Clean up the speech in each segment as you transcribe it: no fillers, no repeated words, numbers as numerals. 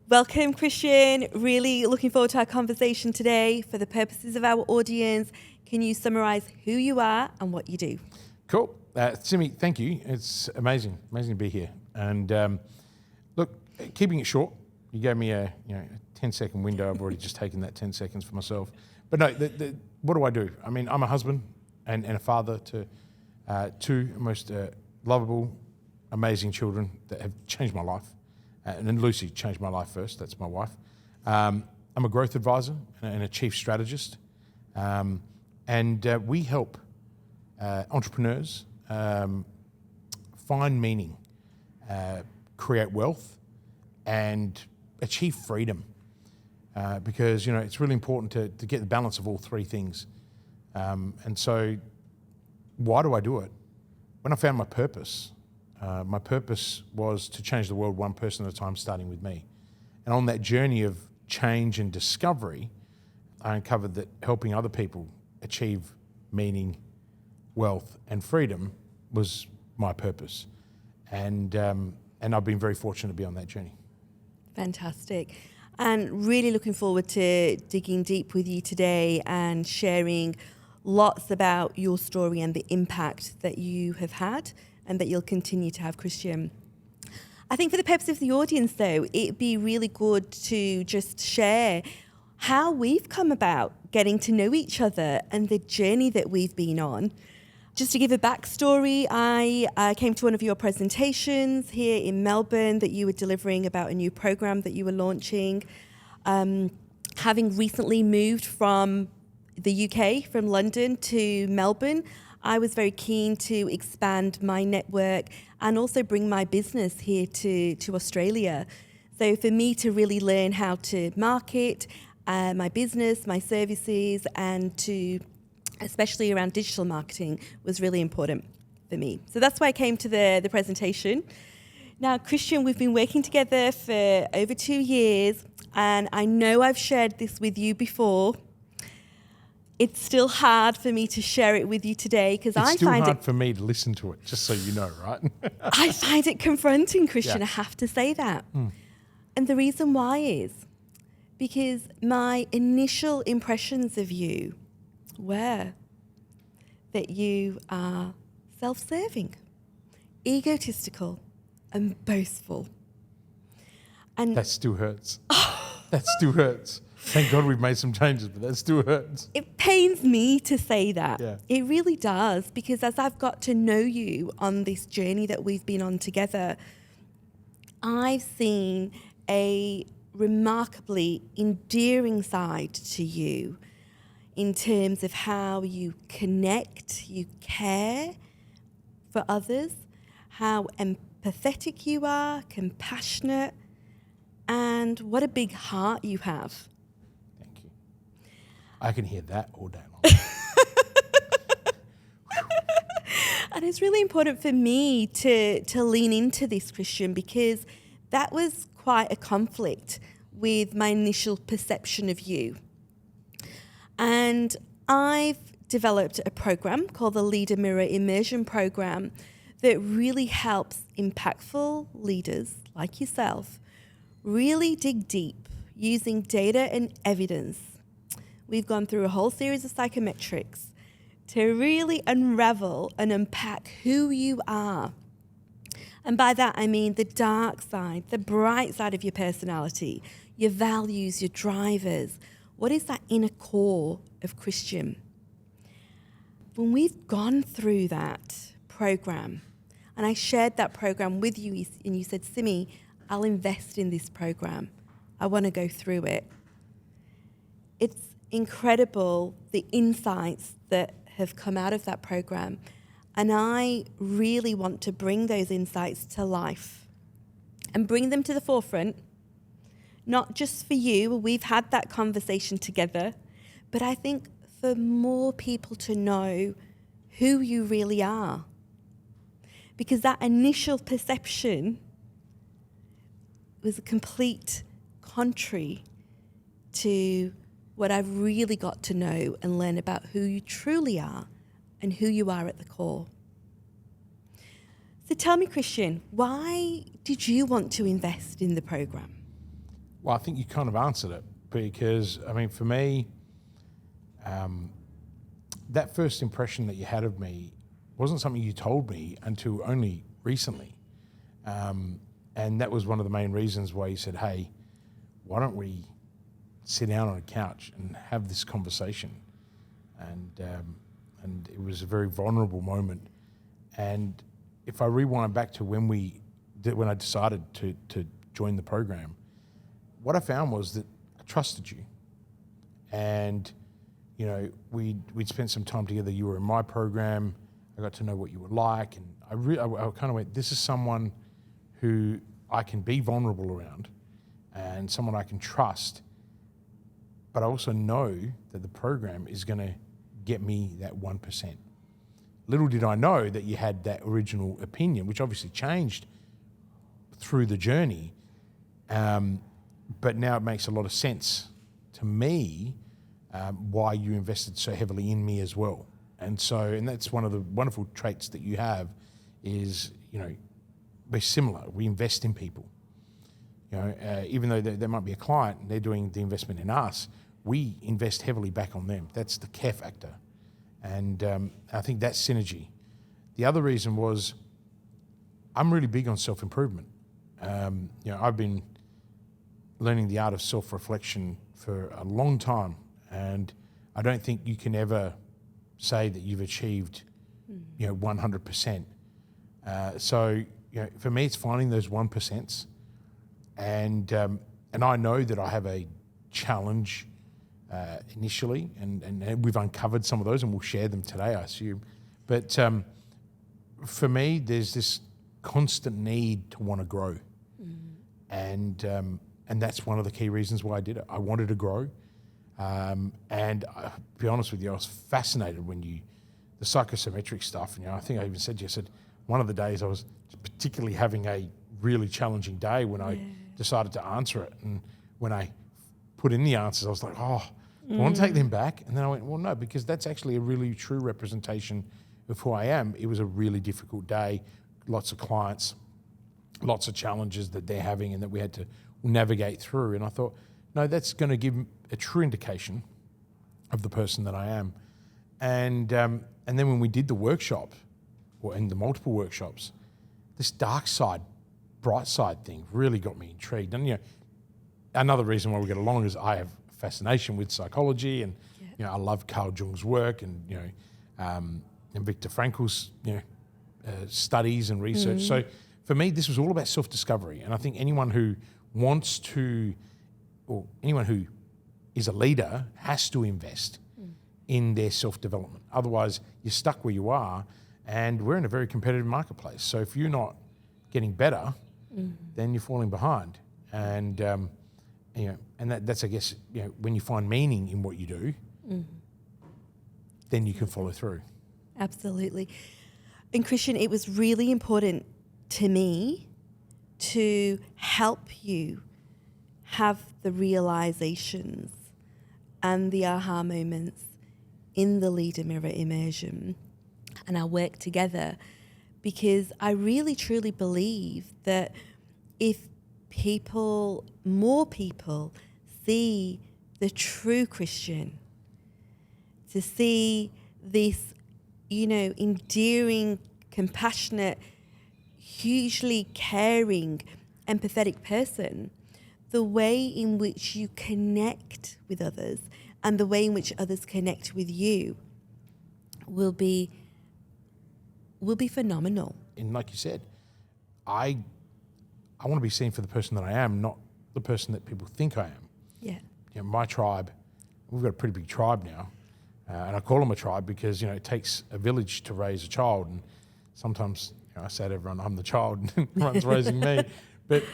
Welcome, Kristian. Really looking forward to our conversation today. For the purposes of our audience, can you summarize who you are and what you do? Cool. Simi, thank you. It's amazing to be here. And look, keeping it short, you gave me a 10-second window. I've already just taken that 10 seconds for myself. But no, what do I do? I mean, I'm a husband and a father to two most lovable, amazing children that have changed my life. And then Lucy changed my life first. That's my wife. I'm a growth advisor and a chief strategist. And we help entrepreneurs find meaning, create wealth, and achieve freedom. Because, it's really important to get the balance of all three things. And so why do I do it? When I found my purpose was to change the world one person at a time, starting with me. And on that journey of change and discovery, I uncovered that helping other people achieve meaning, wealth, and freedom was my purpose. And I've been very fortunate to be on that journey. Fantastic. And really looking forward to digging deep with you today and sharing lots about your story and the impact that you have had and that you'll continue to have, Kristian. I think for the purpose of the audience, though, it'd be really good to just share how we've come about getting to know each other and the journey that we've been on. Just to give a backstory, I came to one of your presentations here in Melbourne that you were delivering about a new program that you were launching. Having recently moved from the UK, from London to Melbourne, I was very keen to expand my network and also bring my business here to Australia. So for me to really learn how to market my business, my services, and to especially around digital marketing was really important for me. So that's why I came to the presentation. Now, Kristian, we've been working together for over 2 years, and I know I've shared this with you before. It's still hard for me to share it with you today because I find it... It's still hard for me to listen to it, just so you know, right? I find it confronting, Kristian, I have to say that. And the reason why is because my initial impressions of you were that you are self-serving, egotistical, and boastful. And that still hurts. That still hurts. Thank God we've made some changes, but that still hurts. It pains me to say that. Yeah. It really does, because as I've got to know you on this journey that we've been on together, I've seen a remarkably endearing side to you in terms of how you connect, you care for others, how empathetic you are, compassionate, and what a big heart you have. Thank you. I can hear that all day long. And it's really important for me to lean into this, Kristian, because that was quite a conflict with my initial perception of you. And I've developed a program called the Leader Mirror Immersion Program that really helps impactful leaders like yourself really dig deep using data and evidence. We've gone through a whole series of psychometrics to really unravel and unpack who you are. And by that, I mean the dark side, the bright side of your personality, your values, your drivers. What is that inner core of Kristian? When we've gone through that program, and I shared that program with you, and you said, Simi, I'll invest in this program. I want to go through it. It's incredible the insights that have come out of that program. And I really want to bring those insights to life and bring them to the forefront, not just for you. We've had that conversation together, but I think for more people to know who you really are. Because that initial perception was a complete contrary to what I've really got to know and learn about who you truly are and who you are at the core. So tell me, Kristian, why did you want to invest in the program? Well, I think you kind of answered it, because, I mean, for me, that first impression that you had of me wasn't something you told me until only recently. And that was one of the main reasons why you said, hey, why don't we sit down on a couch and have this conversation? And it was a very vulnerable moment. And if I rewind back to when I decided to join the program, what I found was that I trusted you. And, you know, we'd spent some time together. You were in my program. I got to know what you were like. And I kind of went, this is someone who I can be vulnerable around and someone I can trust. But I also know that the program is going to get me that 1%. Little did I know that you had that original opinion, which obviously changed through the journey. But now it makes a lot of sense to me why you invested so heavily in me as well. And that's one of the wonderful traits that you have is, you know, we're similar. We invest in people. You know, even though there might be a client and they're doing the investment in us, we invest heavily back on them. That's the care factor. And I think that's synergy. The other reason was I'm really big on self-improvement. You know, I've been learning the art of self-reflection for a long time, and I don't think you can ever say that you've achieved, you know, 100%. So, you know, for me, it's finding those 1%, and I know that I have a challenge initially, and we've uncovered some of those, and we'll share them today, I assume. But for me, there's this constant need to want to grow, and that's one of the key reasons why I did it. I wanted to grow, and I'll be honest with you, I was fascinated when the psychometric stuff. You know, I think I even said to you, I said one of the days I was particularly having a really challenging day when I decided to answer it, and when I put in the answers, I was like, oh, I want to take them back. And then I went, well, no, because that's actually a really true representation of who I am. It was a really difficult day, lots of clients, lots of challenges that they're having and that we had to navigate through. And I thought, no, that's going to give a true indication of the person that I am. And then when we did the workshop, and the multiple workshops, this dark side, bright side thing really got me intrigued. And, you know, another reason why we get along is I have fascination with psychology, and you know, I love Carl Jung's work, and you know, and Viktor Frankl's, you know, studies and research. So for me, this was all about self-discovery, and I think anyone who wants to, or anyone who is a leader, has to invest in their self-development. Otherwise, you're stuck where you are, and we're in a very competitive marketplace. So if you're not getting better, then you're falling behind, and you know, and that's, I guess, you know, when you find meaning in what you do, then you can follow through. Absolutely. And Kristian, it was really important to me to help you have the realizations and the aha moments in the Leader Mirror immersion and our work together, because I really truly believe that if more people see the true Kristian, to see this, you know, endearing, compassionate, hugely caring, empathetic person, the way in which you connect with others and the way in which others connect with you will be phenomenal. And like you said, I want to be seen for the person that I am, not the person that people think I am. Yeah. You know, my tribe, we've got a pretty big tribe now, and I call them a tribe because, you know, it takes a village to raise a child, and sometimes, you know, I say to everyone, I'm the child and everyone's raising me. But,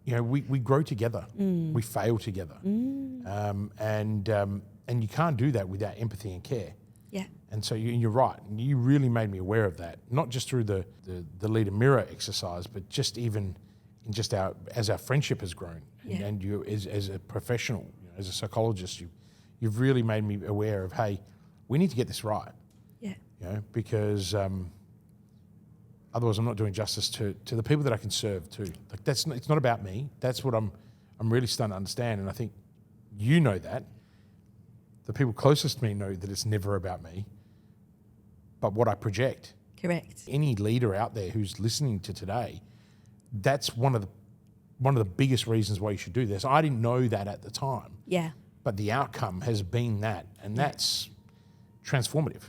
you know, we grow together. We fail together. And you can't do that without empathy and care. Yeah. And so you're right. And you really made me aware of that, not just through the Leader Mirror exercise, but just even in just as our friendship has grown, and you as a professional, you know, as a psychologist, you've really made me aware of, hey, we need to get this right. Yeah. You know, because otherwise I'm not doing justice to the people that I can serve too. Like it's not about me. That's what I'm I'm really starting to understand, and I think you know that. The people closest to me know that it's never about me, but what I project. Correct. Any leader out there who's listening to today, that's one of the biggest reasons why you should do this. I didn't know that at the time. Yeah. But the outcome has been that, and that's transformative.